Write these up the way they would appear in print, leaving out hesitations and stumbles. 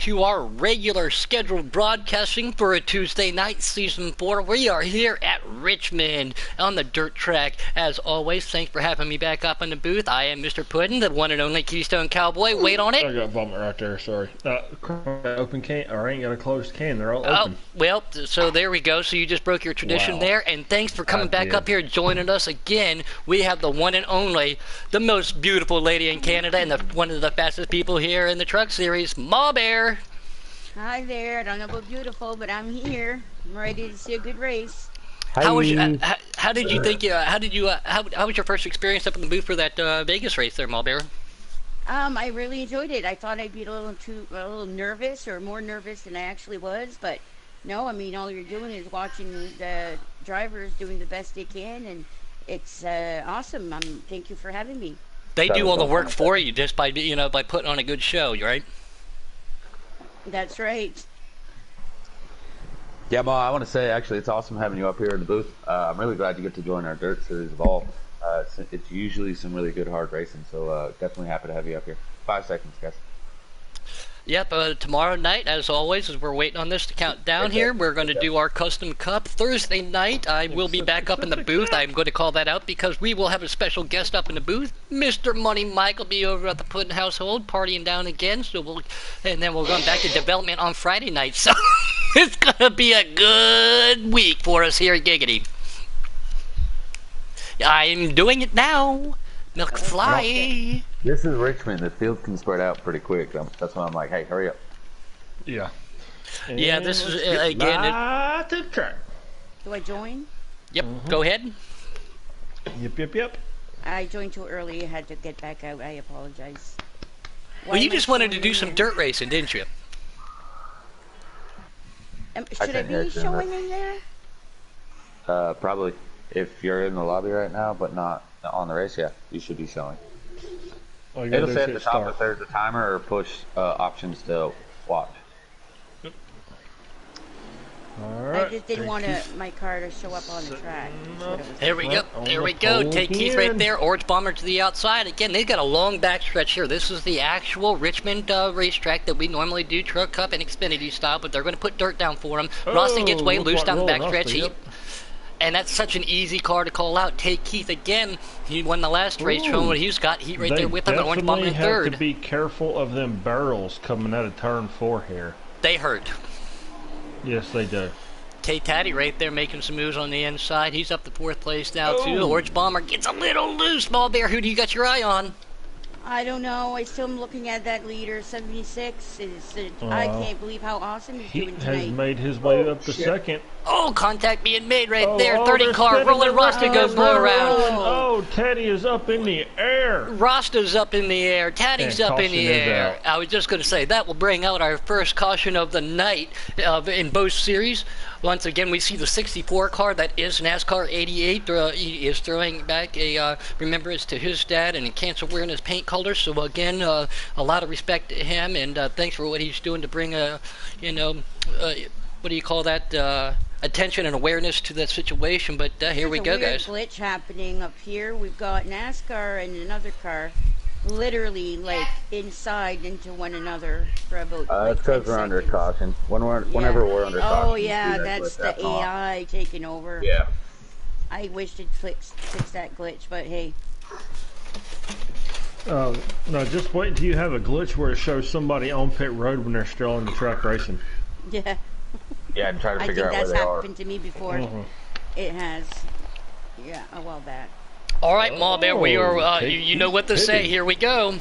to our regular scheduled broadcasting for a Tuesday night, Season 4. We are here at Richmond on the dirt track. As always, thanks for having me back up in the booth. I am Mr. Puddin', the one and only Keystone Cowboy. Wait on it. I got vomit right there, sorry. Open can, or I ain't got a closed can, they're all open. Well, so there we go. So you just broke your tradition there, and thanks for coming back up here joining us again. We have the one and only, the most beautiful lady in Canada, and one of the fastest people here in the truck series, Ma Bear. Hi there. I don't know about beautiful, but I'm here. I'm ready to see a good race. How was how did you think? How was your first experience up in the booth for that Vegas race there, Ma Bear? I really enjoyed it. I thought I'd be a little nervous, or more nervous than I actually was, but no. I mean, all you're doing is watching the drivers doing the best they can, and it's awesome. Thank you for having me. They do all the work for you just by by putting on a good show, right? That's right. Yeah, Ma, I want to say, actually, it's awesome having you up here in the booth. I'm really glad you get to join our Dirt Series of all. It's usually some really good hard racing, so definitely happy to have you up here. 5 seconds, guys. Yep, tomorrow night, as always, as we're waiting on this to count down here, we're going to do our Custom Cup. Thursday night, I will be back up in the booth. I'm going to call that out because we will have a special guest up in the booth. Mr. Money Mike will be over at the Puddin' household partying down again, and then we'll go back to development on Friday night. So it's going to be a good week for us here at Giggity. I'm doing it now. McFly. This is Richmond. The field can spread out pretty quick. That's why I'm like, hey, hurry up. Yeah. Yeah, this is, again... to track. Do I join? Yep, go ahead. Yep. I joined too early. I had to get back out. I apologize. Well, you just wanted to do some dirt racing, didn't you? Should I be showing in there? Probably. If you're in the lobby right now, but not on the race, yeah, you should be showing. It'll say at the top if there's a timer or push options to watch. Alright. I just didn't want my car to show up on the track. There we go. There we go. Take Keith right there. Orange Bomber to the outside. Again, they've got a long backstretch here. This is the actual Richmond racetrack that we normally do Truck Cup and Xfinity style, but they're going to put dirt down for him. Roston gets way loose down the backstretch. And that's such an easy car to call out. Take Keith again. He won the last race from what he's got heat right there with him. And Orange Bomber in third. Have to be careful of them barrels coming out of turn 4 here. They hurt. Yes, they do. K-Taddy right there making some moves on the inside. He's up to 4th place now, too. Orange Bomber gets a little loose. Small Bear, who do you got your eye on? I don't know. I still am looking at that leader. 76 I can't believe how awesome he's doing tonight. He has made his way up to second. Oh, contact being made right there. 30 car rolling. Rasta goes low around. Oh, Teddy is up in the air. Rasta's up in the air. Taddy's up in the air. I was just going to say that will bring out our first caution of the night in both series. Once again, we see the 64 car that is NASCAR 88. He is throwing back a remembrance to his dad and a cancer awareness paint color. So again, a lot of respect to him, and thanks for what he's doing to bring what do you call that? Attention and awareness to that situation. But here we go, guys. There's a weird glitch happening up here. We've got NASCAR and another car literally like inside into one another for about it's because we're under caution. Whenever we're under caution. Oh yeah, that's the AI taking over. Yeah. I wish it'd fix that glitch, but hey. No, just wait until you have a glitch where it shows somebody on pit road when they're still on the track racing. Yeah. Yeah, and try to figure out where they are. I think that's happened to me before. It has. Yeah, a while back. All right, Ma Bear, we are. You know what to say. Here we go.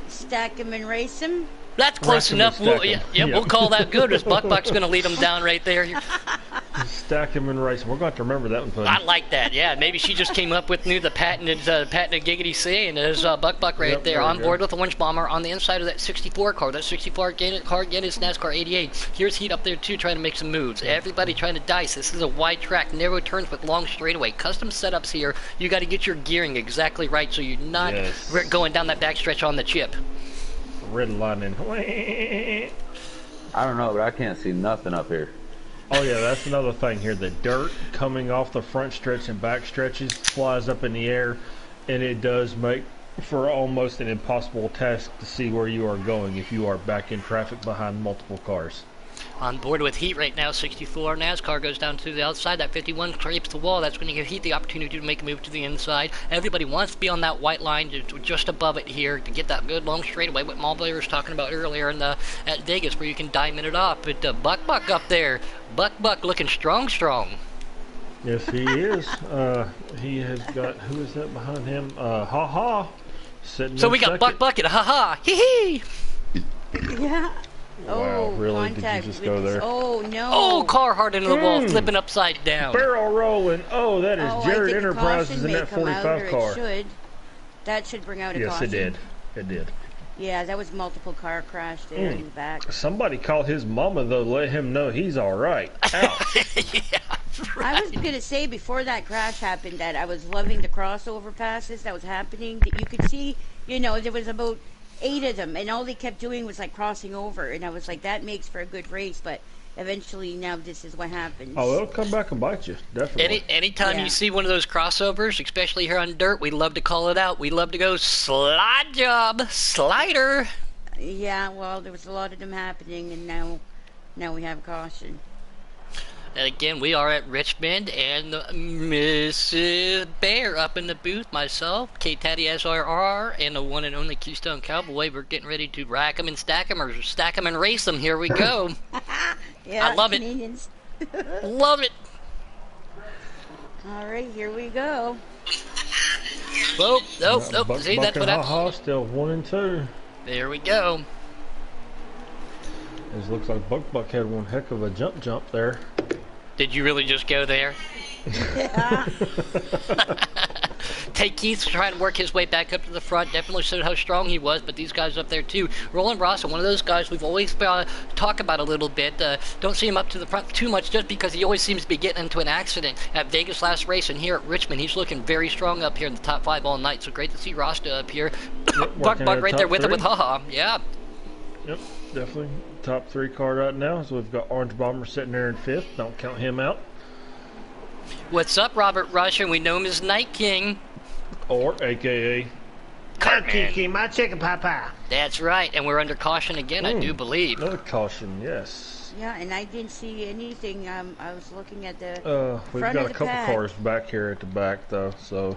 Stack 'em and race 'em. That's close enough. We'll call that good. As Buck's going to lead them down right there. Stack him and race. We're going to remember that one. I like that. Yeah, maybe she just came up with the patented Giggity C, and there's Buck right there on board with Orange Bomber on the inside of that 64 car. That 64 car again is NASCAR 88. Here's Heat up there too, trying to make some moves. Everybody trying to dice. This is a wide track, narrow turns with long straightaway. Custom setups here. You got to get your gearing exactly right so you're not going down that backstretch on the chip. Red lightning. I don't know, but I can't see nothing up here. Oh yeah, that's another thing here. The dirt coming off the front stretch and back stretches flies up in the air, and it does make for almost an impossible task to see where you are going if you are back in traffic behind multiple cars. On board with heat right now, 64 NASCAR goes down to the outside. That 51 scrapes the wall. That's going to give Heat the opportunity to make a move to the inside. Everybody wants to be on that white line just above it here to get that good long straightaway. What Mulberry was talking about earlier at Vegas, where you can diamond it off. But Buck up there, Buck looking strong. Yes, he is. He has got, who is that behind him? Ha. Sitting so in we got second. Buck and ha hee. Yeah. Wow, really? Did you Contact just with go this- there? Oh no. Oh, car hard into the wall, flipping upside down. Barrel rolling. Oh, that is I Jared think Enterprises caution in may that come out, 45 or car. It should. That should bring out a Yes, caution. it did. It did. Yeah, that was multiple car crash there in the back. Somebody called his mama, though, let him know he's all right. Ouch. Yeah, I was going to say before that crash happened that I was loving the crossover passes that was happening. That you could see, there was about 8 of them, and all they kept doing was like crossing over. And I was like, that makes for a good race, but eventually now this is what happens. Oh, it'll come back and bite you, definitely. Anytime Yeah. you see one of those crossovers, especially here on dirt, we love to call it out. We love to go slide job, slider. Yeah, well, there was a lot of them happening, and now we have caution. And again, we are at Richmond, and Mrs. Bear up in the booth, myself, K-Taddy SRR, and the one and only Keystone Cowboy. We're getting ready to rack 'em and stack 'em, or stack 'em and race 'em. Here we go. Yeah, I love it. Canadians. Love it. All right, here we go. Oh, Buck, see, Buck that's what and happens. Ha still 1 and 2. There we go. It looks like Buck had one heck of a jump there. Did you really just go there? Yeah. Take Keith trying to work his way back up to the front. Definitely showed how strong he was, but these guys up there too. Roland Ross, one of those guys we've always talk about a little bit. Don't see him up to the front too much just because he always seems to be getting into an accident. At Vegas last race and here at Richmond, he's looking very strong up here in the top 5 all night. So great to see Rasta up here. Buck right there with him with haha. Yeah. Yep, definitely. Top 3 car right now. So we've got Orange Bomber sitting there in 5th. Don't count him out. What's up, Robert Rush? And we know him as Night King. Or AKA Cartman. my chicken pie. That's right. And we're under caution again, I do believe. Another caution, yes. Yeah, and I didn't see anything. I was looking at the We've front got of a the couple pack. cars back here at the back though, so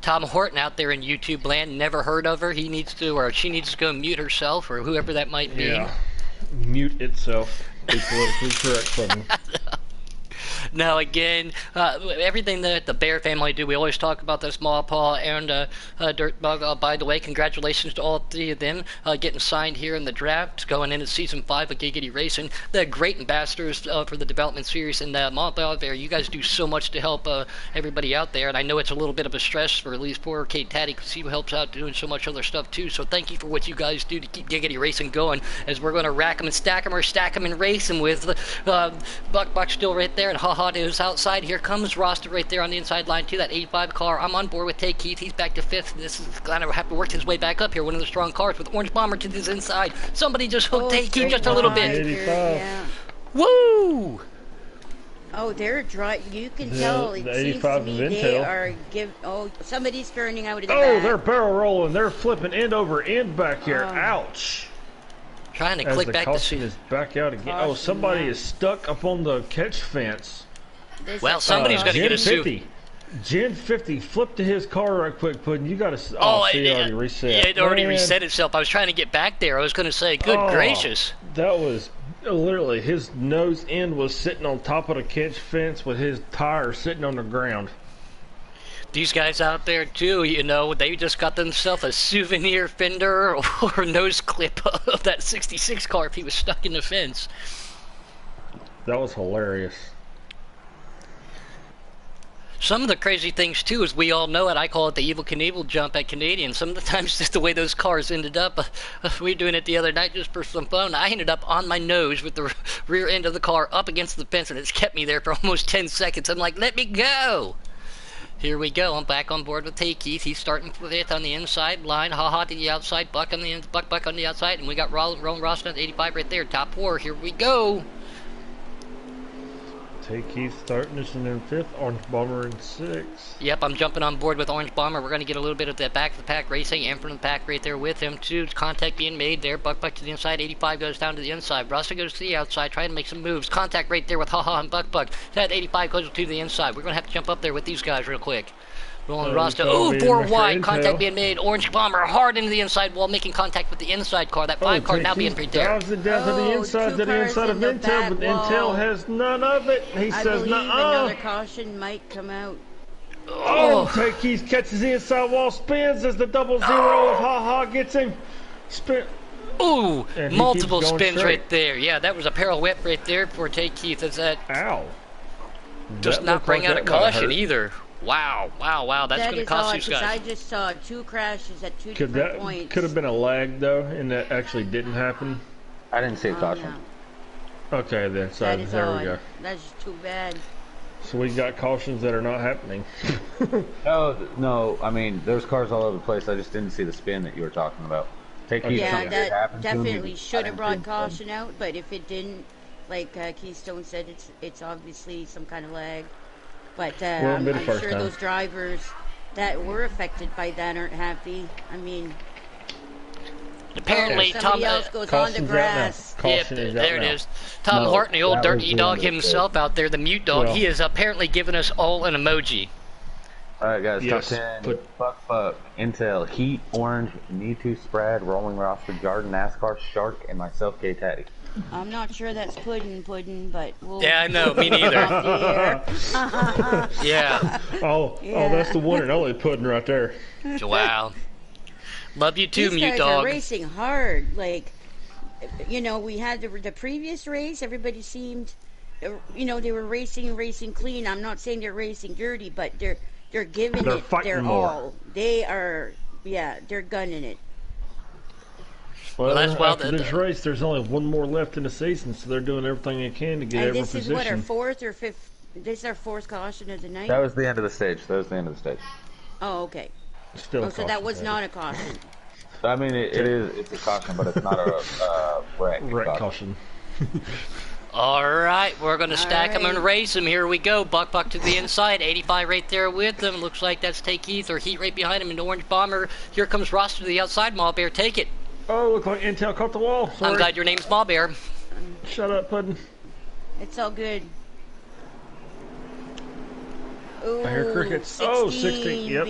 Tom Horton out there in YouTube land, never heard of her. He needs to, or she needs to go mute herself, or whoever that might be. yeah. Mute itself. Be politically correct from me. Now, again, everything that the Bear family do, we always talk about this Small Paw and Dirtbug. By the way, congratulations to all 3 of them getting signed here in the draft, going into Season 5 of Giggity Racing. They're great ambassadors for the development series, and Small Paw Bear, you guys do so much to help everybody out there, and I know it's a little bit of a stress for at least poor Kate Taddy, because he helps out doing so much other stuff too, so thank you for what you guys do to keep Giggity Racing going, as we're going to rack them and stack them, or stack them and race them with Buck still right there, and haha is outside. Here comes Roster right there on the inside line too, that 85 car. I'm on board with Take Keith. He's back to 5th. This is going to have to work his way back up here. One of the strong cars with Orange Bomber to his inside. Somebody just hooked Take Keith just a little bit. 85. Yeah. Woo! Oh, they're dry. You can tell. It the seems to 85 me of they Intel. are Oh, somebody's turning out of the Oh, back. they're barrel rolling. They're flipping end over end back here. Oh. Ouch. Trying to As click the back to caution see. is back out again. Oh, Caution, somebody yeah. is stuck up on the catch fence. There's Well, a- somebody's gonna Gen get a suit. 50. Gen 50 flipped to his car right quick, Puddin'. You got to. Oh, see, it already reset. It already Man, reset itself. I was trying to get back there. I was going to say, good oh, gracious. That was literally his nose end was sitting on top of the catch fence with his tire sitting on the ground. These guys out there too, they just got themselves a souvenir fender or nose clip of that 66 car if he was stuck in the fence. That was hilarious. Some of the crazy things too, as we all know it, I call it the Evil Knievel jump at Canadian. Some of the times just the way those cars ended up, we were doing it the other night just for some fun. I ended up on my nose with the rear end of the car up against the fence, and it's kept me there for almost 10 seconds. I'm like, let me go! Here we go. I'm back on board with Tay Keith. He's starting with it on the inside line. Ha to the outside. Buck on the outside. And we got Roland Ross at 85 right there. Top 4. Here we go. Take Keith starting us in 5th, Orange Bomber in 6th. Yep, I'm jumping on board with Orange Bomber. We're going to get a little bit of that back of the pack racing and from the pack right there with him too. Contact being made there. Buck to the inside. 85 goes down to the inside. Rasta goes to the outside, trying to make some moves. Contact right there with Haha and Buck. That 85 goes to the inside. We're going to have to jump up there with these guys real quick. Rolling Rasta. Ooh, 4 wide. Contact being made. Orange Bomber hard into the inside wall, making contact with the inside car. That 5 car now being prepared. Drives it down to the inside of Intel, but Intel has none of it. He says, another caution might come out. Take Keith catches the inside wall, spins as the 0-0 of Haha gets him. Spin. Ooh, multiple spins straight. Right there. Yeah, that was a pirouette right there for Take Keith. Is that? Ow. Does not bring out a caution either. Wow, that's going to cost you guys. I just saw 2 crashes at 2 different points. Could have been a lag, though, and that actually didn't happen. I didn't see a caution. No. Okay, then, so there we go. That's just too bad. So we got cautions that are not happening. No, I mean, there's cars all over the place. I just didn't see the spin that you were talking about. Yeah, that definitely should have brought caution out, but if it didn't, like Keystone said, it's obviously some kind of lag. But I'm sure those drivers that were affected by that aren't happy. I mean, apparently somebody else goes on the grass. Yep, there it is. Tom Horton, the old dirty dog himself out there, the mute dog, he has apparently given us all an emoji. Alright guys, top 10, Buck, Intel, Heat, Orange, Me Too, Sprad, Rolling Roster, Jordan, NASCAR, Shark, and myself, K-Tatty. I'm not sure that's pudding, but we'll... Yeah, I know, me neither. Yeah. Oh, that's the one and only pudding right there. Wow. Love you too, mute dog. These guys are racing hard. Like, you know, we had the previous race, everybody seemed, you know, they were racing clean. I'm not saying they're racing dirty, but they're giving it their all. They are, they're gunning it. Well, after this race, there's only one more left in the season, so they're doing everything they can to get every position. This is what, our 4th or 5th? This is our 4th caution of the night? That was the end of the stage. Oh, okay. Still so that was not a caution. I mean, it's a caution, but it's not a wreck caution. All right, we're going to stack them and race them. Here we go. Buck to the inside. 85 right there with them. Looks like that's Take Keith or Heat right behind him in the Orange Bomber. Here comes Ross to the outside. Maw Bear, take it. Oh, look like Intel caught the wall. Sorry. I'm glad your name's Maw Bear. Shut up, Puddin'. It's all good. Ooh, I hear crickets. 16, yep.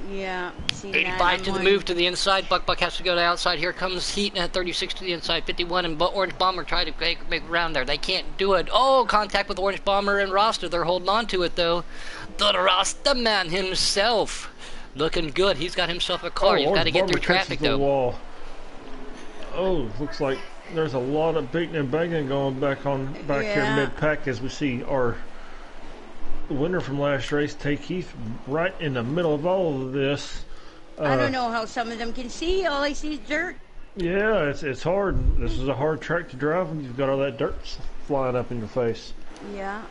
Yeah. 85 to the move to the inside. Buck has to go to the outside. Here comes Heat and 36 to the inside. 51 and Orange Bomber try to make around there. They can't do it. Oh, contact with Orange Bomber and Roster. They're holding on to it, though. The Rasta man himself. Looking good. He's got himself a car. He's got to get through traffic, though. Wall. Oh, looks like there's a lot of beating and banging going back here mid-pack as we see our winner from last race, Take Keith, right in the middle of all of this. I don't know how some of them can see. All I see is dirt. Yeah, it's hard. This is a hard track to drive when you've got all that dirt flying up in your face. Yeah.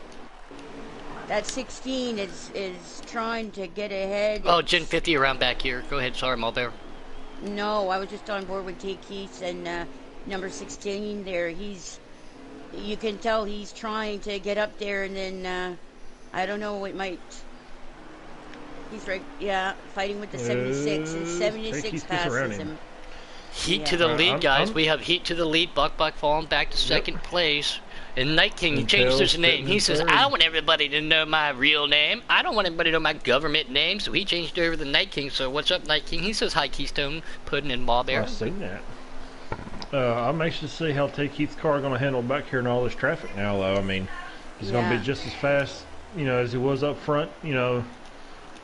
That 16 is trying to get ahead. Oh, Gen 50 around back here. Go ahead. Sorry, Mulbear. No, I was just on board with Take Keith and number 16 there. You can tell he's trying to get up there, and then I don't know, he's right, fighting with the 76, and 76 passes him. Heat to the lead, guys. We have Heat to the lead. Buck falling back to second place. And Night King, he changed his name. He says, I don't want everybody to know my real name. I don't want everybody to know my government name. So he changed over to Night King. So what's up, Night King? He says, hi, Keystone, Puddin' and Maw Bear. I've seen that. I'm anxious to see how Take Keith's car going to handle back here in all this traffic now, though. I mean, he's going to be just as fast, you know, as he was up front, you know,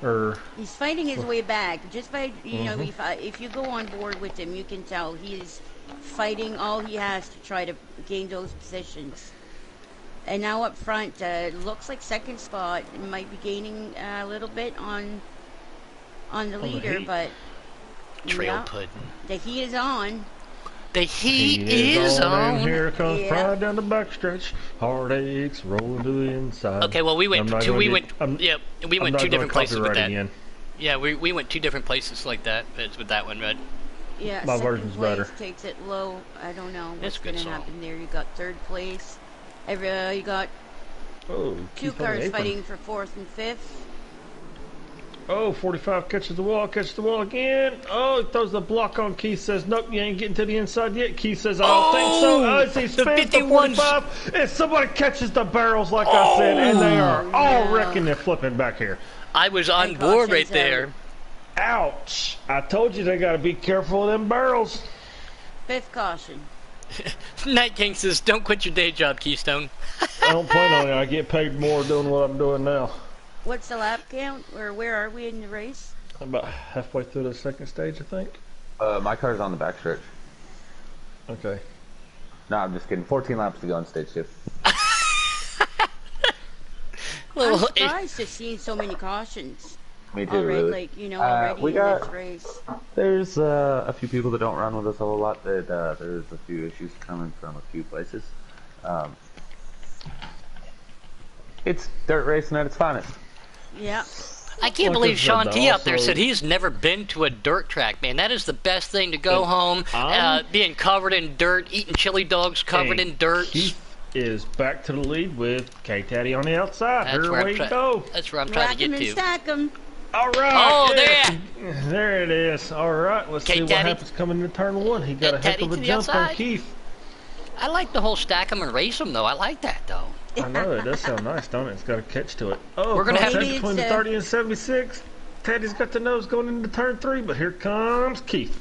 or... He's fighting his way back. Just by, you know, if you go on board with him, you can tell he is fighting all he has to try to gain those positions. And now up front, looks like second spot might be gaining a little bit on the leader, but Trail Puddin'. The heat is on. The heat is on. And here comes Pride down the backstretch. Heartaches rolling to the inside. Okay, well we went two different places with that. Again. Yeah, we went 2 different places like that. With that one, Red. Yeah, my second version's place better. Takes it low. I don't know what's going to happen there. You got third place. You got Oh, Two Keith on the cars apron. fighting for 4th and 5th. Oh, 45 catches the wall again. Oh, he throws the block on Keith, says, nope, you ain't getting to the inside yet. Keith says, I don't think so. Oh, as he spins the 45, and somebody catches the barrels, like I said, and they are all wrecking and flipping back here. I was on board right there. Ouch. I told you they got to be careful of them barrels. 5th caution. Night King says, don't quit your day job, Keystone. I don't plan on it. I get paid more doing what I'm doing now. What's the lap count, or where are we in the race? I'm about halfway through the second stage, I think. My car's on the back stretch. Okay. No, I'm just kidding. 14 laps to go on stage 2. I'm surprised to see so many cautions. Me too, Already, really. like, you know, already we in got- this race. There's a few people that don't run with us a whole lot. That there's a few issues coming from a few places. It's dirt racing at its finest. Yeah. I can't Like believe I said, Sean though, T out there also- said he's never been to a dirt track, man. That is the best thing to go home, being covered in dirt, eating chili dogs covered in dirt. Keith is back to the lead with K-Taddy on the outside. That's Here where we I'm go. That's where I'm trying Rack to 'em get and to. stack 'em. All right. Oh, yeah. There it is. All right. Let's see what K-Taddy. happens coming into turn 1. He got a heck Taddy of a to the jump on outside. Keith. I like the whole stack 'em and race 'em, though. I like that, though. I know. It does sound nice, don't it? It's got a catch to it. Oh, We're gonna have contact to- between the 30 and 76. Teddy's got the nose going into turn 3, but here comes Keith.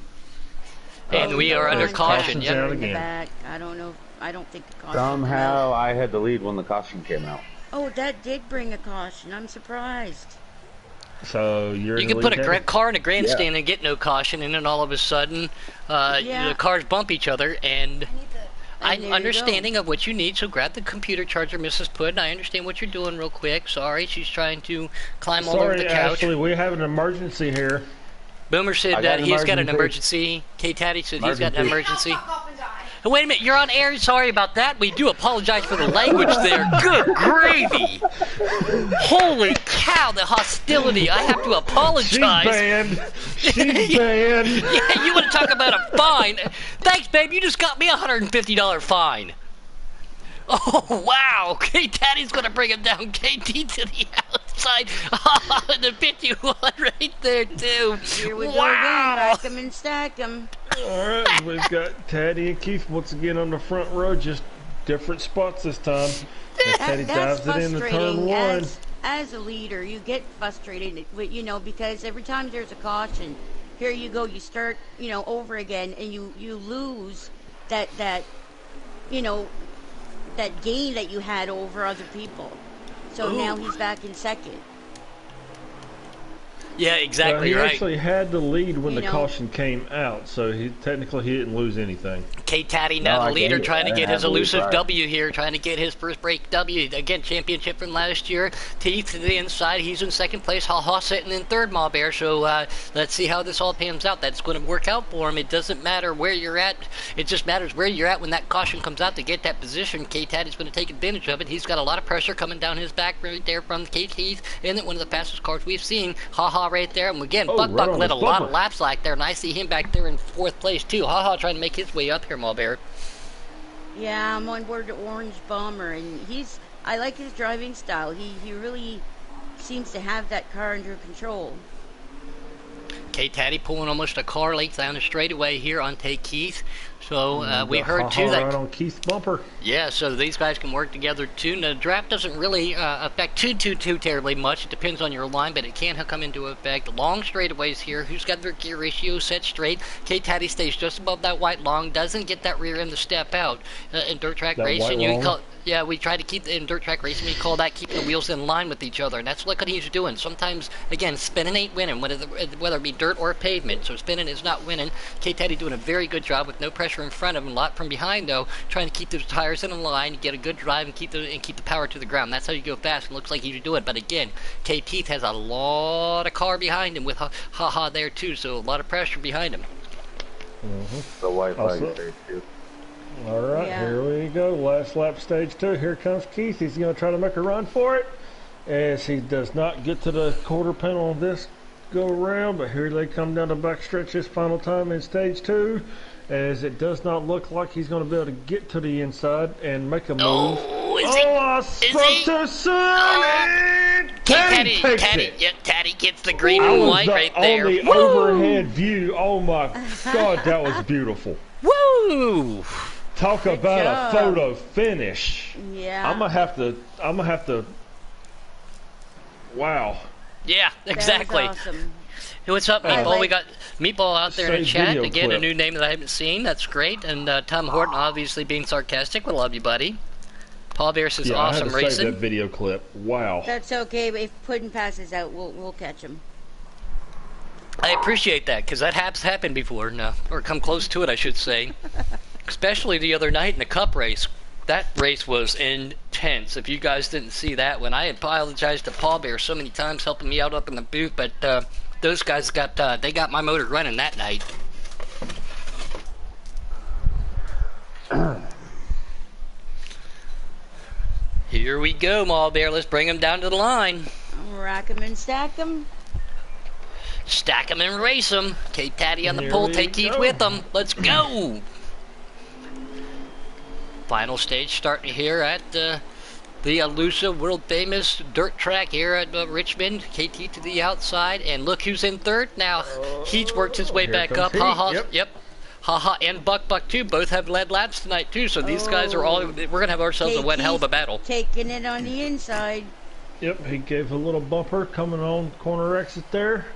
And we are under caution, Caution's yep. out In the again. back. I don't know. I don't think the caution. Somehow I had the lead when the caution came out. Oh, that did bring a caution. I'm surprised. So you're You in can the put lead, a Teddy? car in a grandstand and get no caution, and then all of a sudden, Yeah. the cars bump each other, and And I'm there you understanding go. of what you need, so grab the computer charger, Mrs. Puddin. I understand what you're doing real quick. Sorry, she's trying to climb all over Sorry, the couch. Ashley, we have an emergency here. Boomer said I got that an he's got an emergency. emergency. K-Taddy said he's got an Emergency. emergency. Oh, wait a minute, you're on air. Sorry about that. We do apologize for the language there. Good gravy. Holy cow, the hostility. I have to She's apologize. banned. She's banned. Yeah, you want to talk about a fine? Thanks, babe. You just got me a $150 fine. Oh, wow. K-Taddy's going to bring him down. KT to the outside. The 51 right there, too. Here we go again. Wow. Rack 'em and stack 'em. All right, we've got Teddy and Keith once again on the front row, just different spots this time. And Teddy That's dives it into turn frustrating. 1. As a leader, you get frustrated, you know, because every time there's a caution, here you go, you start, you know, over again, and you lose that you know, that gain that you had over other people. So now he's back in second. Yeah, exactly He right. actually had the lead when You the know- caution came out, so he didn't lose anything. K-Taddy now No, the I leader, gained it. trying I to didn't get have his the lead elusive prior. W here, trying to get his first break W. Again, championship from last year. Teeth to the inside. He's in second place. Ha Ha sitting in third, Ma Bear. So let's see how this all pans out. That's going to work out for him. It doesn't matter where you're at. It just matters where you're at when that caution comes out to get that position. K-Taddy's going to take advantage of it. He's got a lot of pressure coming down his back right there from Keith. And one of the fastest cars we've seen. Ha Ha right there. And again, Oh, Buck right on led a his lot of bumper. laps like there. And I see him back there in fourth place too. Ha Ha trying to make his way up here, Ma Bear. Yeah, I'm on board the orange bomber, and I like his driving style. He really seems to have that car under control. K-Taddy pulling almost a car length down the straightaway here on Take Keith. So we heard too right that, on Keith's bumper. yeah, so these guys can work together too. Now, the draft doesn't really affect too terribly much. It depends on your line, but it can come into effect. Long straightaways here. Who's got their gear ratio set straight? K-Taddy stays just above that white long, doesn't get that rear end to step out. In dirt track That racing, white long? yeah, we try to keep in dirt track racing. We call that keeping the wheels in line with each other, and that's what he's doing. Sometimes, again, spinning ain't winning, whether it be dirt or pavement. So spinning is not winning. K-Taddy doing a very good job with no pressure in front of him, a lot from behind though, trying to keep those tires in a line, get a good drive, and keep the power to the ground. That's how you go fast. It looks like he's doing. But again, K-Teeth has a lot of car behind him with Ha Ha there too, so a lot of pressure behind him. The white flag Also- stage 2. All right, Yeah. Here we go. Last lap, stage 2. Here comes Keith. He's going to try to make a run for it, as he does not get to the quarter panel of this go around. But here they come down the back stretch this final time in stage 2, as it does not look like he's going to be able to get to the inside and make a move. Oh, Oh, is he? Oh, I Is spoke he? too soon. Taddy Takes Taddy, it. yeah, Taddy gets the green I and was white right there. on the Woo! overhead view. Oh my God, that was beautiful. Woo! Talk Good about job. a photo finish. Yeah. I'm gonna have to. Wow. Yeah, exactly. That was awesome. Hey, what's up, I Meatball? like- We got Meatball out there in the Save chat. video Again, a clip. new name that I haven't seen. That's great. And Tom Horton, obviously being sarcastic. We love you, buddy. Paul Bear says, Yeah, awesome I had to save racing. that video clip. Wow. That's okay. If Puddin passes out, we'll catch him. I appreciate that, because that has happened before. No, or come close to it, I should say. Especially the other night in the Cup race. That race was intense. If you guys didn't see that one, I apologize to Paul Bear so many times helping me out up in the booth, but those guys got they got my motor running that night. Here we go, Maul Bear. Let's bring them down to the line. Rack 'em and stack 'em. Stack them and race them. Kate Taddy on the Here pole. we Take Keith go. with them. Let's go. Final stage starting here at the elusive, world famous dirt track here at Richmond. KT to the outside, and look who's in third now. He's worked his way Here back comes up. Heat, Haha, yep. Haha and Buck too. Both have led laps tonight too. So these guys are all. We're gonna have ourselves a one hell of a battle. Taking it on the inside. Yep, he gave a little bumper coming on corner exit there.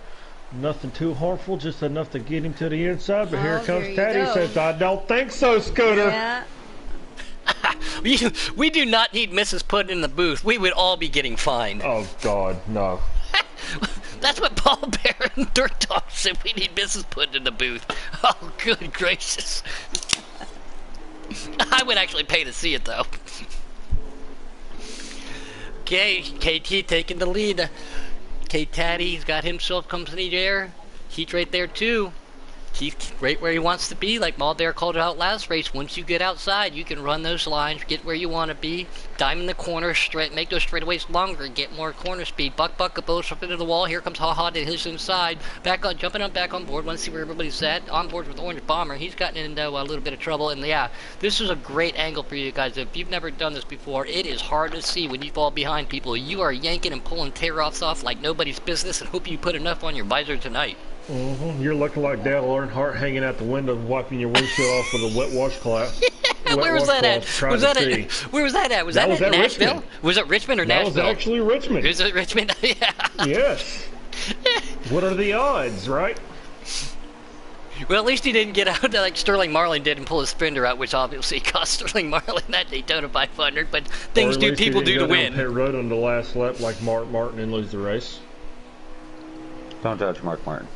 Nothing too harmful, just enough to get him to the inside. But Oh, here there comes you Taddy. go. Says, "I don't think so, Scooter." Yeah. We do not need Mrs. Puddin in the booth. We would all be getting fined. Oh God, no. That's what Paul Bear and Dirt Dog said. We need Mrs. Puddin in the booth. Oh, good gracious. I would actually pay to see it, though. Okay, KT taking the lead. K-Taddy's got himself company there. Heat right there, too. Keith right where he wants to be, like Maul Bear called it out last race. Once you get outside, you can run those lines, get where you want to be, diamond the corner, straight, make those straightaways longer, get more corner speed. Buck goes up into the wall. Here comes Ha to his inside. Back on, jumping up back on board. Want to see where everybody's at. On board with Orange Bomber. He's gotten into a little bit of trouble. And yeah, this is a great angle for you guys. If you've never done this before, it is hard to see when you fall behind people. You are yanking and pulling tear-offs off like nobody's business, and hope you put enough on your visor tonight. You're looking like Dale Earnhardt hanging out the window, wiping your windshield off with a wet washcloth. Where was that at? Was that at? Where was that at? Was that at Nashville? Richmond. Was it Richmond or That Nashville? was actually Richmond. Is it Richmond? Yeah. Yes. What are the odds, right? Well, at least he didn't get out like Sterling Marlin did and pull his fender out, which obviously cost Sterling Marlin that Daytona 500. But things Or at do least he people didn't do to go down win. pit road on the last lap like Mark Martin and lose the race. Don't judge Mark Martin.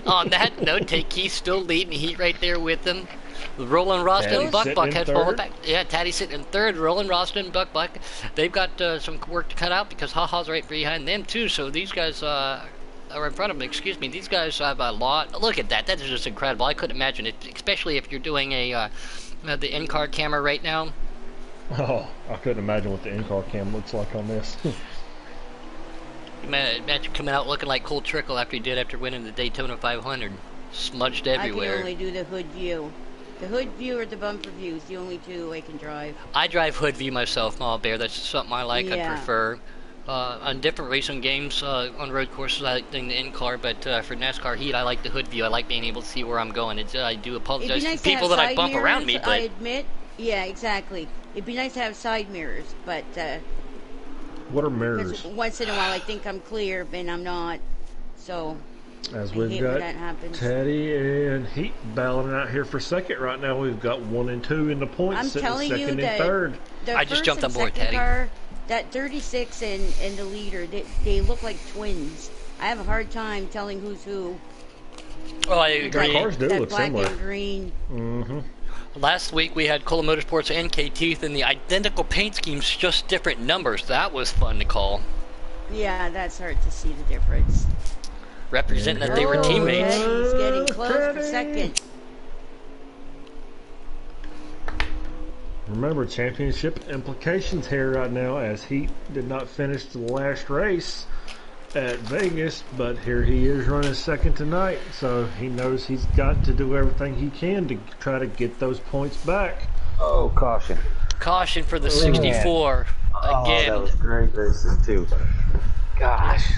On that note, take Keith still leading Heat right there with them. Roland Roston Taddy and Buck sitting in had fallen third. back. Yeah, Taddy sitting in third. Roland Roston and Buck. They've got some work to cut out because Haha's right behind them too. So these guys are in front of them. Excuse me. These guys have a lot. Look at that. That is just incredible. I couldn't imagine it, especially if you're doing a the in-car camera right now. Oh, I couldn't imagine what the in-car cam looks like on this. Imagine coming out looking like Cole Trickle after he did after winning the Daytona 500. Smudged I can everywhere. only do the hood view. The hood view or the bumper view is the only two I can drive. I drive hood view myself, Maul Bear. That's something I like. I Yeah. prefer. On different racing games, on road courses, I like the in-car, but for NASCAR Heat, I like the hood view. I like being able to see where I'm going. I do It'd apologize be nice to people to that have I bump side around me, mirrors, but I admit. Yeah, exactly. It'd be nice to have side mirrors, but What are 'cause mirrors? once in a while I think I'm clear, and I'm not. So As I we've hate when got that happens. Taddy and Heat battling out here for second right now. We've got 1 and 2 in the points, I'm sitting telling you second and that third. the I just first jumped and on board, second Teddy. car, that 36 and the leader, they look like twins. I have a hard time telling who's who. oh, I Their agree. cars do that look black similar. and green. Mm-hmm. Last week we had Cola Motorsports and KT in the identical paint schemes, just different numbers. That was fun to call. Yeah, that's hard to see the difference. Representing that they were Oh, teammates. Teddy's getting close for Teddy. second. Remember, championship implications here right now, as Heat did not finish the last race. at Vegas, but here he is running second tonight, so he knows he's got to do everything he can to try to get those points back. Oh, caution. Caution for the 64 again. That was great racing too. Gosh.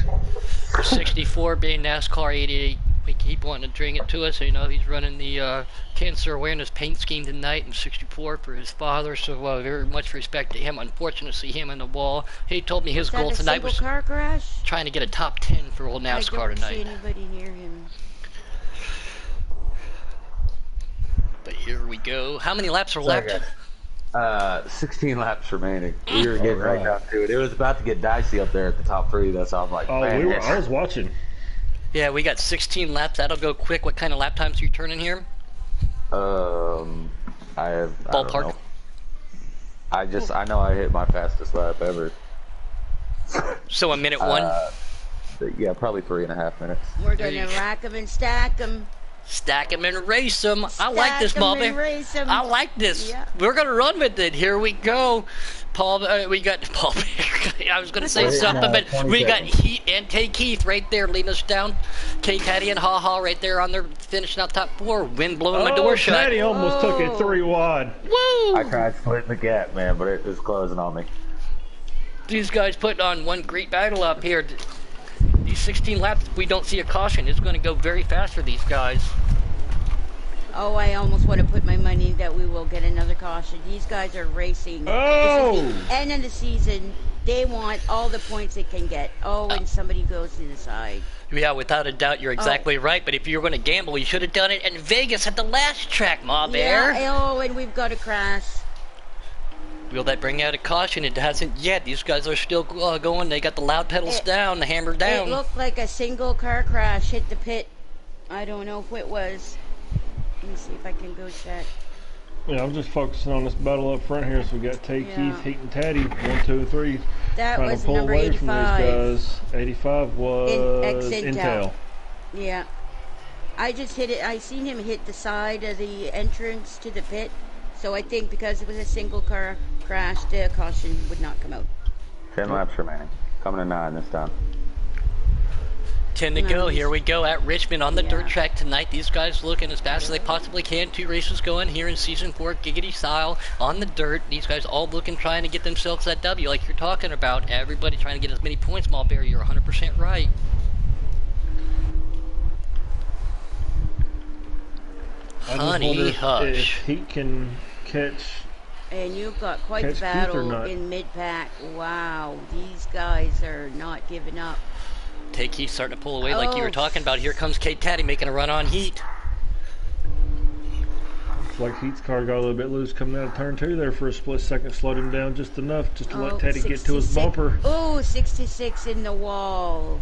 64 being NASCAR 88. We keep wanting to bring it to us. You know, he's running the cancer awareness paint scheme tonight, and 64 for his father. So very much respect to him. Unfortunate to see him on the wall. He told me his goal tonight was car crash? trying to get a top 10 for old NASCAR tonight. I don't see anybody near him. But here we go. How many laps are left? 16 laps remaining. We were getting right down to it. It was about to get dicey up there at the top 3. That's how I'm like, man. I was watching. Yeah, we got 16 laps. That'll go quick. What kind of lap times are you turning here? I Ballpark. I know I hit my fastest lap ever. So a minute one? Yeah, probably 3.5 minutes. We're gonna rack them and stack them. Stack them and race them. I like this, Bobby. I like this. Yeah. We're gonna run with it. Here we go. We got Paul. I was gonna say something, but we got Heat and Keith right there leading us down. Taddy and Ha right there on their finishing out top 4. Wind blowing my door shut. Taddy almost took it 3 wide. Woo! I tried splitting the gap, man, but it was closing on me. These guys putting on one great battle up here. These 16 laps, we don't see a caution. It's going to go very fast for these guys. Oh, I almost want to put my money that we will get another caution. These guys are racing. Oh! This is the end of the season. They want all the points they can get. Oh, and somebody goes to the side. Yeah, without a doubt, you're exactly right. But if you're going to gamble, you should have done it in Vegas at the last track, Ma Bear. Yeah, oh, and we've got a crash. Will that bring out a caution? It hasn't yet. These guys are still going. They got the loud pedals down, the hammer down. It looked like a single car crash hit the pit. I don't know who it was. Let me see if I can go check. Yeah, I'm just focusing on this battle up front here. So we got Keith, Heat, and Taddy. 1, 2, and 3. That trying was to pull number away 85. from these guys. 85 was Intel. Yeah. I just hit it. I seen him hit the side of the entrance to the pit. So I think because it was a single car crash, the caution would not come out. 10 laps remaining. Coming to 9 this time. 10 to go. Here we go at Richmond on the dirt track tonight. These guys looking as fast as they possibly can. 2 races going here in Season 4, Giggity style, on the dirt. These guys all looking, trying to get themselves that W like you're talking about. Everybody trying to get as many points, Mulberry. You're 100% right. Honey hush. If he can catch... And you've got quite the battle in mid-pack. Wow, these guys are not giving up. Take Heat starting to pull away like you were talking about. Here comes Kate Taddy making a run on Heat. Looks like Heat's car got a little bit loose coming out of turn 2 there for a split second. Slowed him down just enough just to let Taddy get to his bumper. Oh, 66 in the wall.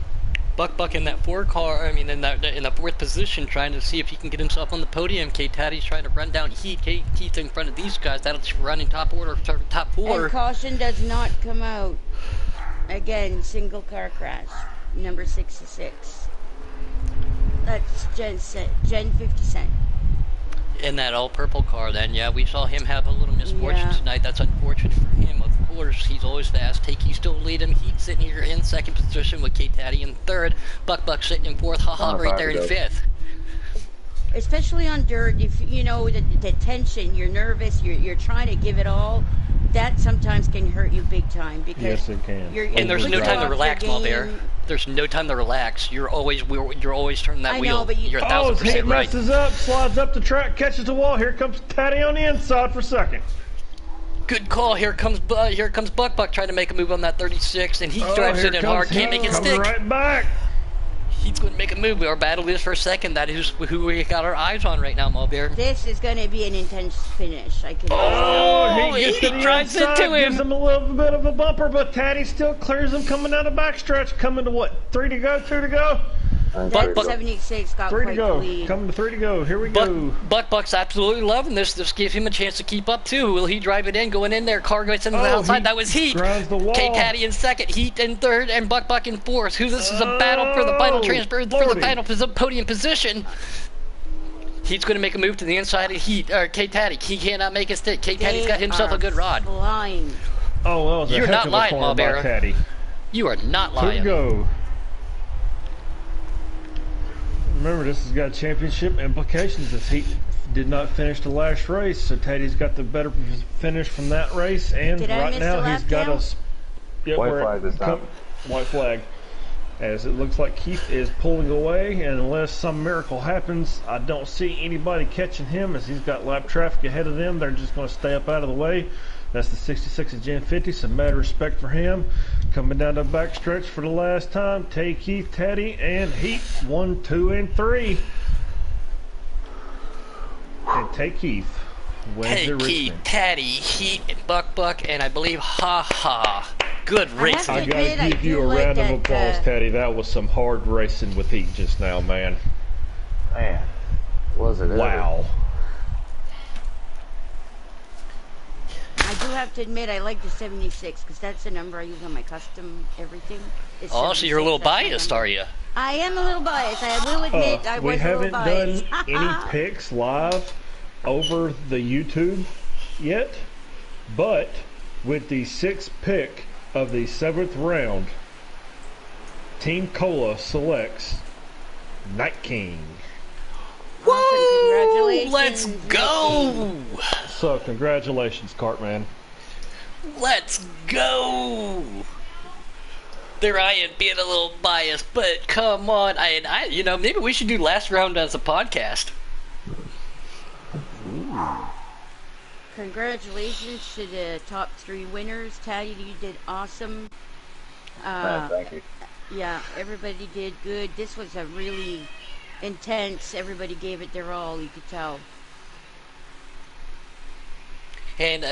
Buck in that 4 car, I mean in the 4th position, trying to see if he can get himself on the podium. Kate Taddy's trying to run down Heat. Heat's in front of these guys. That'll run in top order, top 4. And caution does not come out. Again, single car crash. Number 66. That's Gen 50 Cent. In that all-purple car, then, yeah, we saw him have a little misfortune tonight. That's unfortunate for him, of course. He's always fast. Takey still lead him. He's sitting here in 2nd position with Kate Taddy in 3rd. Buck sitting in 4th. Right there in 5th. Especially on dirt, if you know the tension, you're nervous, you're trying to give it all. That sometimes can hurt you big time because yes, it can. And there's no time to relax, Mulbear. There's no time to relax. You're always turning that wheel. But you're 1,000% right. Messes up, slides up the track, catches the wall. Here comes Taddy on the inside for 2nd. Good call. Here comes Buck trying to make a move on that 36, and he drives it in hard. Can't make it stick. Right back. He's going to make a move. Our battle is for 2nd. That is who we got our eyes on right now, Mulbear. This is going to be an intense finish. I can. He drives into him. Gives him a little bit of a bumper, but Taddy still clears him coming down the backstretch. Coming to what? 3 to go, 2 to go. That 76 got 3 to quite go. the lead. Coming to 3 to go. Here we go. Buck's absolutely loving this. This gives him a chance to keep up too. Will he drive it in? Going in there. Car goes into the outside. That was Heat. Grinds the wall. Kate Taddy in 2nd. Heat in 3rd, and Buck in 4th. This is a battle for the final transfer for the final podium position. He's going to make a move to the inside of Kate Taddy. He cannot make it stick. Kate Taddy's got himself a good rod. Flying. Oh well, you're not lying, Mulberry. You are not lying. 2 to go. Remember, this has got championship implications as he did not finish the last race. So Teddy's got the better finish from that race, and Did I right miss now the he's lap got count? White flag this time. White flag. As it looks like Keith is pulling away, and unless some miracle happens, I don't see anybody catching him as he's got lap traffic ahead of them. They're just going to stay up out of the way. That's the 66 of Gen 50, so mad respect for him. Coming down the back stretch for the last time, Tay, Keith, Teddy, and Heat 1, 2, and 3. And Tay Keith wins Hey, at Keith, Richmond. Teddy, Heat, Buck, and I believe Ha Ha. Good racing. I admit, gotta I give do you a like round of that, applause, Teddy. That was some hard racing with Heat just now, man. Man, was it ever. Wow. I do have to admit I like the 76 because that's the number I use on my custom everything. It's Oh, so you're a little 76, that's my biased, number. are you? I am a little biased. I will admit I We was a haven't little biased. done any picks live over the YouTube yet, but with the 6th pick of the 7th round, Team Cola selects Night King. Woo! Congratulations, Let's Nick go! So congratulations, Cartman. Let's go! There I am being a little biased, but come on, maybe we should do last round as a podcast. Congratulations to the top 3 winners. Taddy, you did awesome. Thank you. Yeah, everybody did good. This was a really intense. Everybody gave it their all, you could tell. And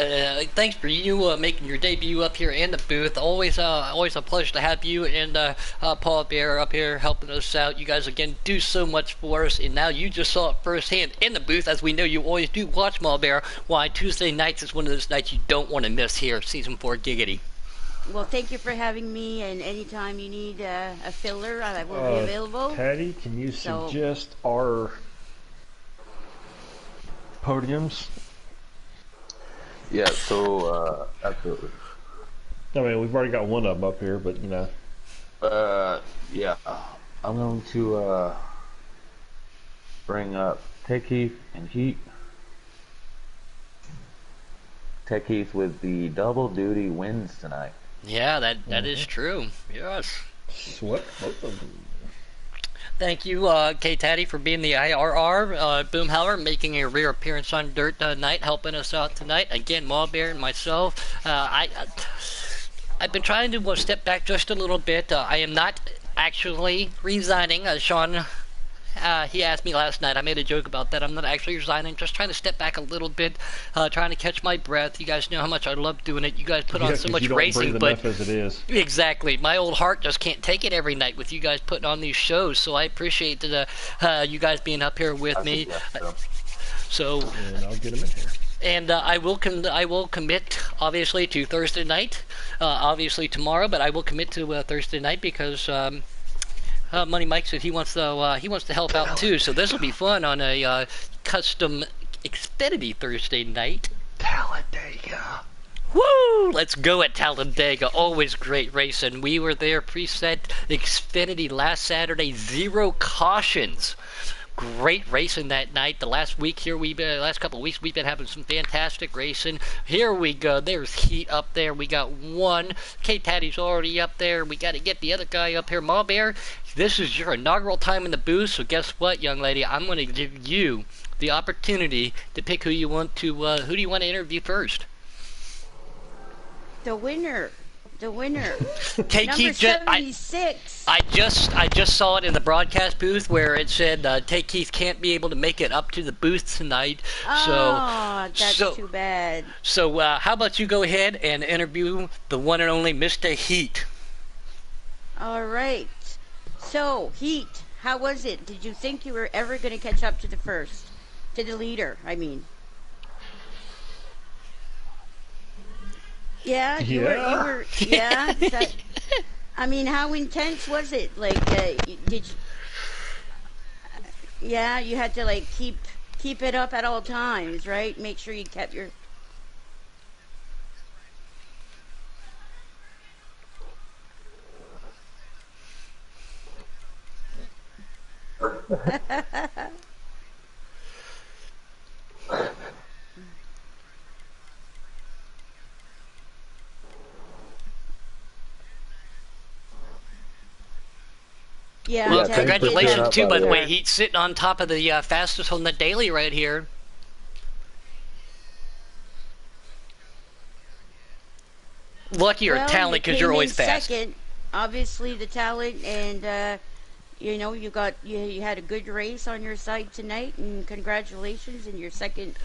thanks for you making your debut up here in the booth. Always a pleasure to have you and Paul Bear up here helping us out. You guys, again, do so much for us. And now you just saw it firsthand in the booth, as we know you always do watch Paul Bear. Why Tuesday nights is one of those nights you don't want to miss here, Season 4 Giggity. Well, thank you for having me, and anytime you need a filler, I will be available. Teddy, can you suggest our podiums? Yeah, so, absolutely. I mean, we've already got one of them up here, but, Yeah. I'm going to, bring up Tech Heath and Heat. Tech Heath with the double duty wins tonight. Yeah, that is true. Yes. Swept both of them. Thank you, K-Taddy, for being the IRR. Boomhauer making a rare appearance on Dirt Night, helping us out tonight. Again, Mawbear and myself. I've been trying to step back just a little bit. I am not actually resigning. Sean, he asked me last night. I made a joke about that. I'm not actually resigning. Just trying to step back a little bit, trying to catch my breath. You guys know how much I love doing it. You guys put on so much you don't racing, breathe but enough as it is. exactly, my old heart just can't take it every night with you guys putting on these shows. So I appreciate you guys being up here with me. So, and I'll get him in here. And I will commit, obviously, to Thursday night. Obviously tomorrow, but I will commit to Thursday night because Money Mike said he wants to help out too. So this will be fun on a custom Xfinity Thursday night. Talladega. Woo! Let's go at Talladega. Always great racing. We were there preset Xfinity last Saturday. 0 cautions. Great racing that night. The last couple of weeks we've been having some fantastic racing. Here we go. There's Heat up there. We got 1. K-Taddy's already up there. We got to get the other guy up here. Ma Bear, this is your inaugural time in the booth. So guess what, young lady? I'm going to give you the opportunity to pick who do you want to interview first. The winner. Take Number 76. I just saw it in the broadcast booth where it said Tay Keith can't be able to make it up to the booth tonight. That's too bad. So how about you go ahead and interview the one and only Mr. Heat? All right. So, Heat, how was it? Did you think you were ever going to catch up to the leader, I mean? Yeah, you were. Yeah. I mean, how intense was it? Like, did you? Yeah, you had to like keep it up at all times, right? Make sure you kept your. Yeah, Well, Teddy did congratulations have too, by the way. car. He's sitting on top of the fastest on the daily right here. Lucky or Well, you talent, because came you're in always fast. second. Obviously, the talent, and you know you had a good race on your side tonight, and congratulations in your second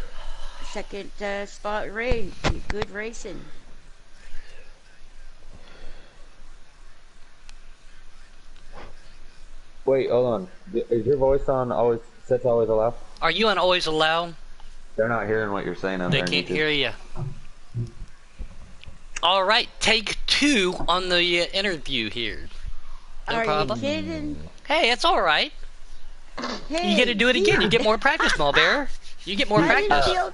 spot, Ray. Good racing. Wait, hold on. Is your voice on always set to always allow? Are you on always allow? They're not hearing what you're saying on They there. can't hear you. All right, take 2 on the interview here. No Are problem. you kidding? Hey, it's all right. Hey, You get to do it again. You get more practice, small bear. You get more I didn't practice. feel.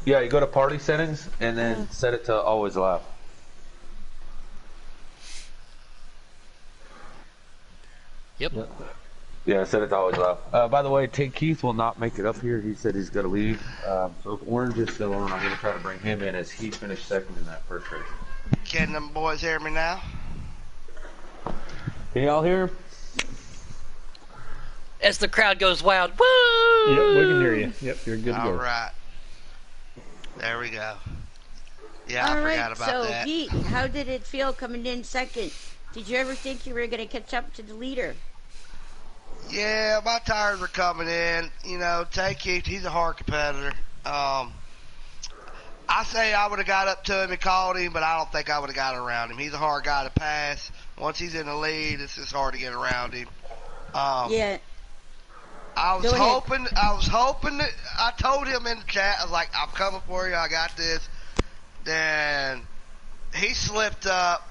Yeah, you go to party settings and then set it to always allow. Yep. Yeah, set it to always allow. By the way, Tig Keith will not make it up here. He said he's got to leave. So if Orange is still on, I'm going to try to bring him in as he finished second in that first race. Can them boys hear me now? Can y'all hear him? As the crowd goes wild, woo! Yep, we can hear you. Yep, you're good to All go. right. There we go. Yeah, All I right, forgot about so that. Pete, how did it feel coming in second? Did you ever think you were going to catch up to the leader? Yeah, my tires were coming in. You know, he's a hard competitor. I say I would have got up to him and called him, but I don't think I would have got around him. He's a hard guy to pass. Once he's in the lead, it's just hard to get around him. Yeah. I was Go ahead. hoping that I told him in the chat, I was like, I'm coming for you, I got this. Then he slipped up.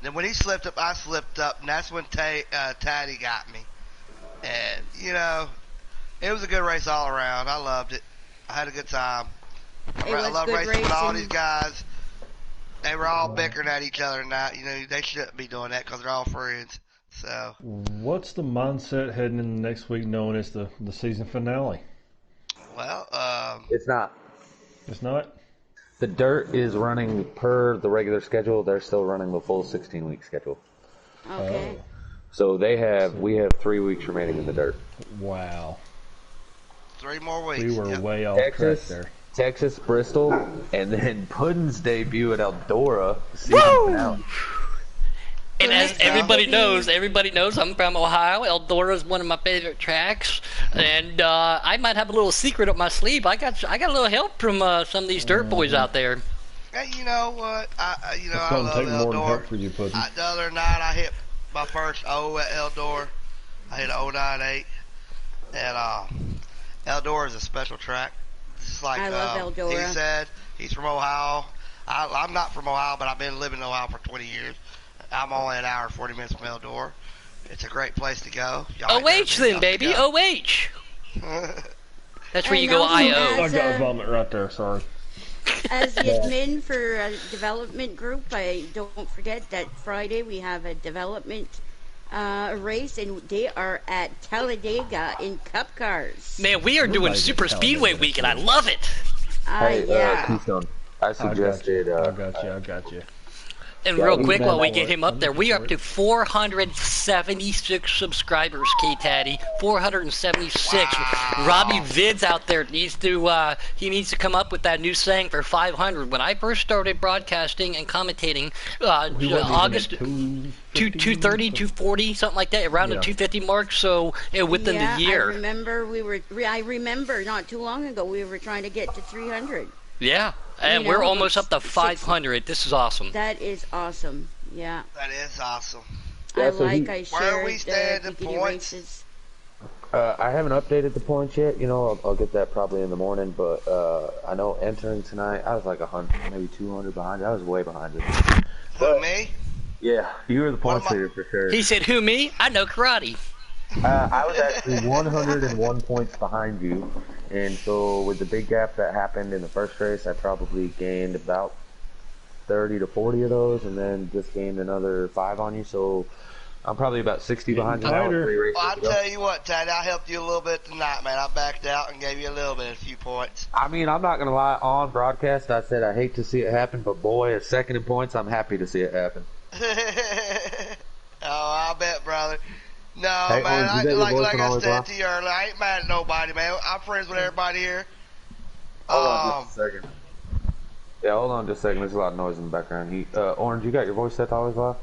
Then when he slipped up, I slipped up, and that's when Taddy got me. And, you know, it was a good race all around. I loved it. I had a good time. I love good racing with all racing. these guys. They were all bickering at each other, and that, you know, they shouldn't be doing that because they're all friends. So, What's the mindset heading into next week, knowing it's the season finale? well, It's not. It's not. The dirt is running per the regular schedule. They're still running the full 16-week schedule. Okay. So we have 3 weeks remaining in the dirt. Wow. 3 more weeks. We were Yep. way off track Texas, there. Texas, Bristol, and then Puddin's debut at Eldora. Season finale. And as Next up everybody will be- knows I'm from Ohio. Eldora is one of my favorite tracks, and I might have a little secret up my sleeve. I got a little help from some of these dirt boys out there. Hey, you know what? I It's I going to love take more than help Eldora. for you, Puddin. The other night I hit my first O at Eldora. I hit 098, and Eldora is a special track. Just like I love Eldora. he said, he's from Ohio. I'm not from Ohio, but I've been living in Ohio for 20 years. I'm only an hour and 40 minutes from Eldora. It's a great place to go. Y'all ain't OH never then, been, baby, y'all OH. That's where And you go also IO. I as got a a- vomit right there. Sorry. As the admin for a development group, I don't forget that Friday we have a development race, and they are at Talladega in Cup Cars. Man, we are doing Everybody's Super at Speedway Talladega. Week, and I love it. Hey, Yeah. Keystone, I suggested. I got you. And Yeah, real we quick, met while we for get it. him up there, we are up to 476 subscribers, K-Taddy. 476. Wow. Robbie Vids out there needs to he needs to come up with that new saying for 500. When I first started broadcasting and commentating, August 230, 240, something like that, around the Yeah. 250 mark. So within Yeah, the year, I remember not too long ago we were trying to get to 300. yeah, and You we're know, almost up to six- 500. This is awesome. That is awesome. Yeah. That is awesome. Yeah, I so shared Where we stand in beginning points? races. I haven't updated the points yet. You know, I'll get that probably in the morning. But I know entering tonight, I was like 100, maybe 200 behind you. I was way behind you. Who, me? Yeah, you were the What points am I- leader for sure. He said, "Who me? I know karate." I was actually 101 points behind you, and so with the big gap that happened in the first race, I probably gained about 30 to 40 of those, and then just gained another 5 on you. So I'm probably about 60 behind you now. Tighter. 3 races Well, I'll to go. tell you what, Teddy, I helped you a little bit tonight, man. I backed out and gave you a few points. I mean, I'm not going to lie. On broadcast, I said I hate to see it happen, but boy, a second in points, I'm happy to see it happen. Oh, I bet, brother. No, Hey, man, Orange, you got your voice like on I always said live? to you earlier, I ain't mad at nobody, man. I'm friends with everybody here. Hold on just a second. Yeah, hold on just a second. There's a lot of noise in the background. Orange, you got your voice set to always live?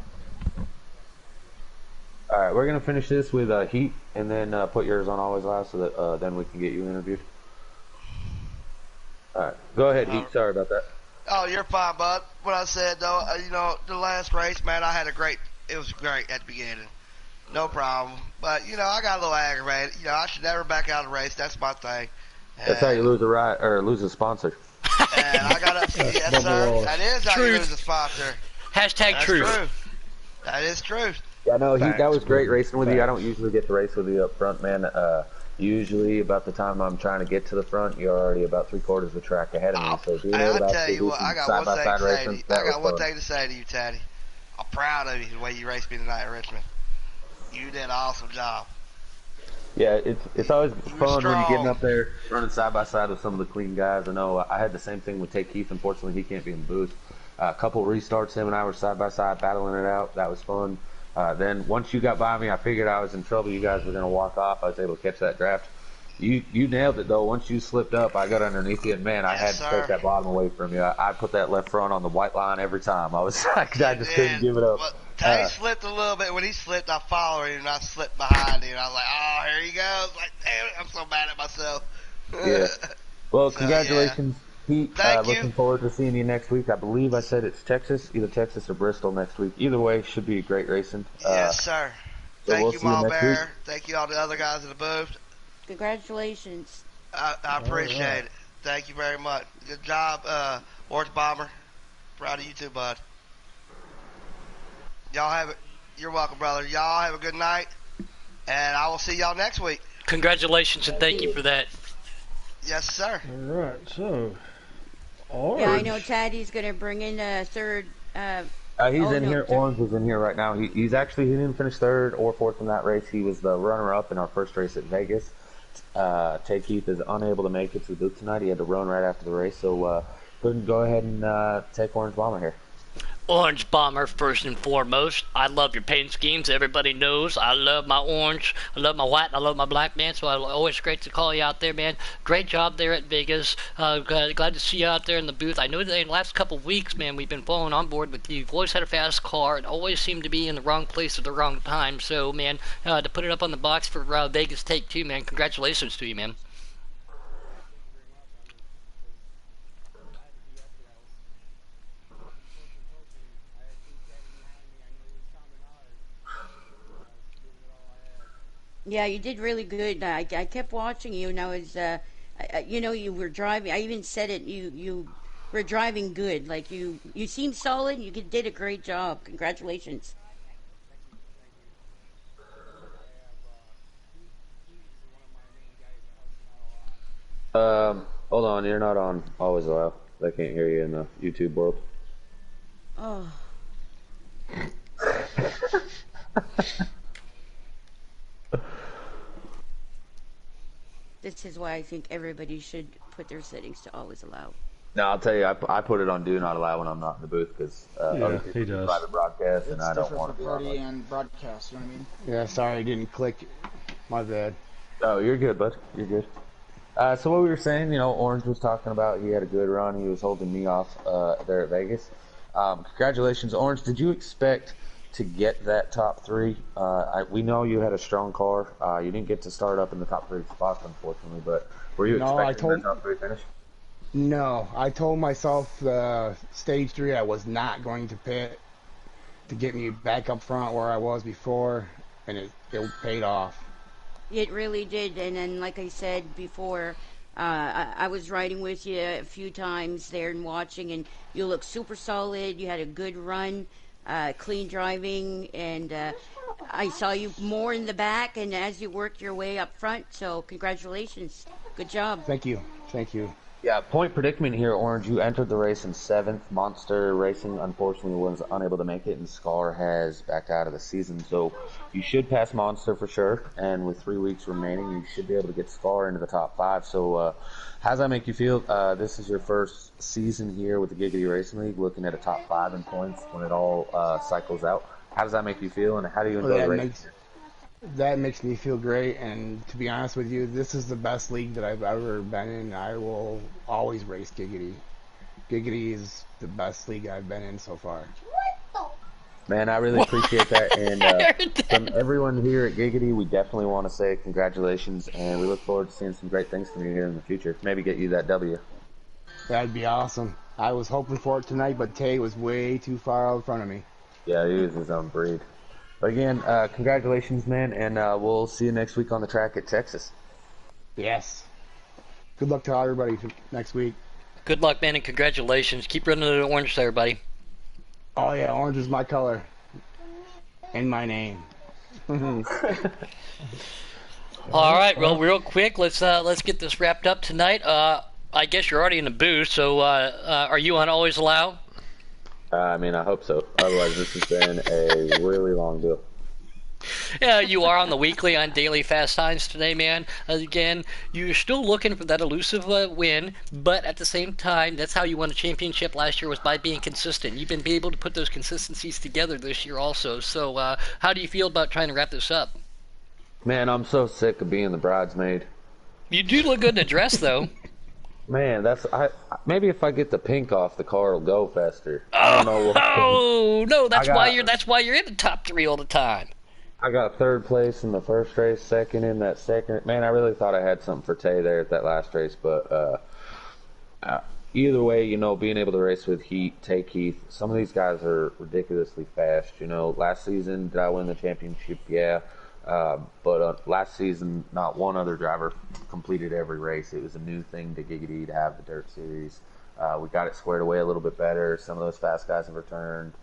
Alright, we're going to finish this with Heat, and then put yours on always live so that then we can get you interviewed. Alright, go ahead, Heat. Sorry about that. Oh, you're fine, bud. What I said, though, the last race, man, it was great at the beginning. No problem. But, I got a little aggravated. I should never back out of the race. That's my thing. That's how you lose lose a sponsor. And I got upset. Yes, sir. That is how you lose a sponsor. Hashtag That's truth. true. That is true. Yeah, no, that was great racing with you. I don't usually get to race with you up front, man. Usually about the time I'm trying to get to the front, you're already about 3/4 of the track ahead of me. So being able to tell you what, I got one thing to say to you. I got one thing to say to you, Taddy. I'm proud of you the way you raced me tonight at Richmond. You did an awesome job. Yeah, it's always fun when you're getting up there running side by side with some of the clean guys. I know I had the same thing with Take Keith. Unfortunately, he can't be in the booth. A couple restarts, him and I were side by side battling it out. That was fun. Then once you got by me, I figured I was in trouble. You guys were going to walk off. I was able to catch that draft. You nailed it, though. Once you slipped up, I got underneath you, and, man, I had to take that bottom away from you. I put that left front on the white line every time. I was like, I just couldn't give it up. Well, Tay slipped a little bit. When he slipped, I followed him, and I slipped behind him. I was like, oh, here he goes. Like, damn it, I'm so mad at myself. Yeah. Well, congratulations, Pete. Thank you. Looking forward to seeing you next week. I believe I said it's Texas, either Texas or Bristol next week. Either way, should be great racing. Yes, sir. So Thank we'll you, see you Mall next Bear. week. Thank you, all the other guys in the booth. Congratulations. I appreciate it. Thank you very much. Good job, Orange Bomber. Proud of you too, bud. Y'all have it. You're welcome, brother. Y'all have a good night, and I will see y'all next week. Congratulations and thank you for that. Yes, sir. All right, so Orange. Yeah, I know Taddy's going to bring in a third. He's in here. Orange is in here right now. He didn't finish third or fourth in that race. He was the runner-up in our first race at Vegas. Tay Keith is unable to make it to the booth tonight. He had to run right after the race, so go ahead and take Orange Bomber here. Orange Bomber, first and foremost. I love your paint schemes. Everybody knows I love my orange, I love my white, I love my black, man. So always great to call you out there, man. Great job there at Vegas. Glad to see you out there in the booth. I know that in the last couple of weeks, man, we've been following on board with you. You've always had a fast car and always seemed to be in the wrong place at the wrong time. So, man, to put it up on the box for Vegas Take 2, man, congratulations to you, man. Yeah, you did really good. I kept watching you, and I was, you were driving. I even said it. You were driving good. Like you seemed solid. You did a great job. Congratulations. Hold on. You're not on Always Allow. They can't hear you in the YouTube world. Oh. This is why I think everybody should put their settings to always allow. No, I'll tell you, I put it on Do Not Allow when I'm not in the booth because he does. private broadcast, It's and I don't different want for to. party and broadcast. You know what I mean? Yeah, sorry, I didn't click. My bad. Oh, you're good, bud. You're good. So what we were saying, Orange was talking about he had a good run. He was holding me off there at Vegas. Congratulations, Orange. Did you expect to get that top three? We know you had a strong car. You didn't get to start up in the top three spots, unfortunately, but were you expecting that top three finish? No, I told myself stage 3 I was not going to pit to get me back up front where I was before, and it paid off. It really did, and then like I said before, I was riding with you a few times there and watching, and you look super solid. You had a good run, clean driving, and I saw you more in the back, and as you worked your way up front. So congratulations, good job. Thank you, thank you. Yeah, point predicament here, Orange. You entered the race in 7th. Monster Racing, unfortunately, was unable to make it, and Scar has backed out of the season. So you should pass Monster for sure, and with 3 weeks remaining, you should be able to get Scar into the top 5. So how does that make you feel? This is your first season here with the Giggity Racing League, looking at a top 5 in points when it all cycles out. How does that make you feel, and how do you enjoy the race? That makes me feel great, and to be honest with you, this is the best league that I've ever been in. I will always race Giggity. Giggity is the best league I've been in so far. Man, I really appreciate that, and from everyone here at Giggity, we definitely want to say congratulations, and we look forward to seeing some great things from you here in the future. Maybe get you that W. That'd be awesome. I was hoping for it tonight, but Tay was way too far out in front of me. Yeah, he was his own breed. But again, congratulations, man, and we'll see you next week on the track at Texas. Yes. Good luck to everybody next week. Good luck, man, and congratulations. Keep running the orange there, buddy. Oh, yeah, orange is my color. And my name. All right, well, real quick, let's get this wrapped up tonight. I guess you're already in the booth, so are you on Always Allow? I mean, I hope so. Otherwise, this has been a really long deal. Yeah, you are on the weekly on Daily Fast Times today, man. Again, you're still looking for that elusive win, but at the same time, that's how you won a championship last year, was by being consistent. You've been able to put those consistencies together this year also. So how do you feel about trying to wrap this up? Man, I'm so sick of being the bridesmaid. You do look good in a dress, though. Man, maybe if I get the pink off, the car will go faster. I don't know. No, that's why you're in the top 3 all the time. I got 3rd place in the first race, 2nd in that second. Man, I really thought I had something for Tay there at that last race, but either way, being able to race with Tay Keith, some of these guys are ridiculously fast. Last season, did I win the championship? Yeah. But last season, not one other driver completed every race. It was a new thing to Giggity to have the Dirt Series. We got it squared away a little bit better. Some of those fast guys have returned.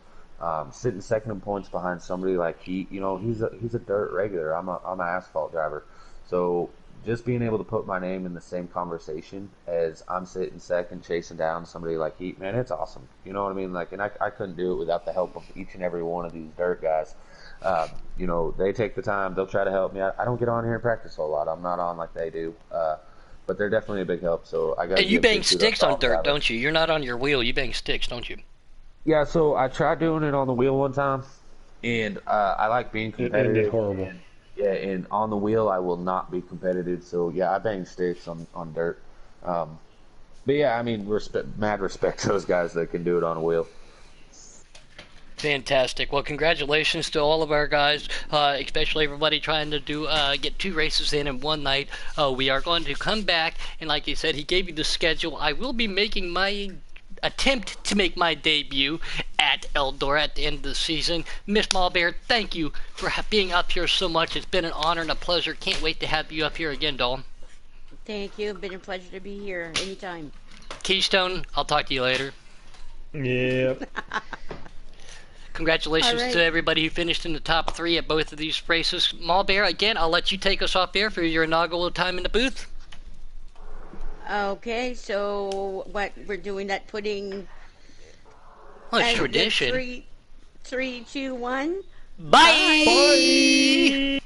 Sitting second in points behind somebody like Heat, he's a dirt regular. I'm an asphalt driver. So just being able to put my name in the same conversation as I'm sitting second, chasing down somebody like Heat, man, it's awesome. You know what I mean? And I couldn't do it without the help of each and every one of these dirt guys. They take the time. They'll try to help me. I don't get on here and practice a whole lot. I'm not on like they do. But they're definitely a big help. So I got. You bang sticks on dirt, don't you? You're not on your wheel. You bang sticks, don't you? Yeah. So I tried doing it on the wheel one time, and I like being competitive. It ended horrible. Yeah, and on the wheel I will not be competitive. So yeah, I bang sticks on dirt. But yeah, I mean, mad respect to those guys that can do it on a wheel. Fantastic. Well, congratulations to all of our guys, especially everybody trying to get 2 races in one night. We are going to come back, and like you said, he gave you the schedule. I will be making my attempt to make my debut at Eldora at the end of the season. Miss Malbear, thank you for being up here so much. It's been an honor and a pleasure. Can't wait to have you up here again, Doll. Thank you. It's been a pleasure to be here anytime. Keystone, I'll talk to you later. Yep. Congratulations to everybody who finished in the top 3 at both of these races. Malbear, again, I'll let you take us off air for your inaugural time in the booth. Okay, so what we're doing that putting... Well, it's tradition. 3, 2, 1. Bye! Bye!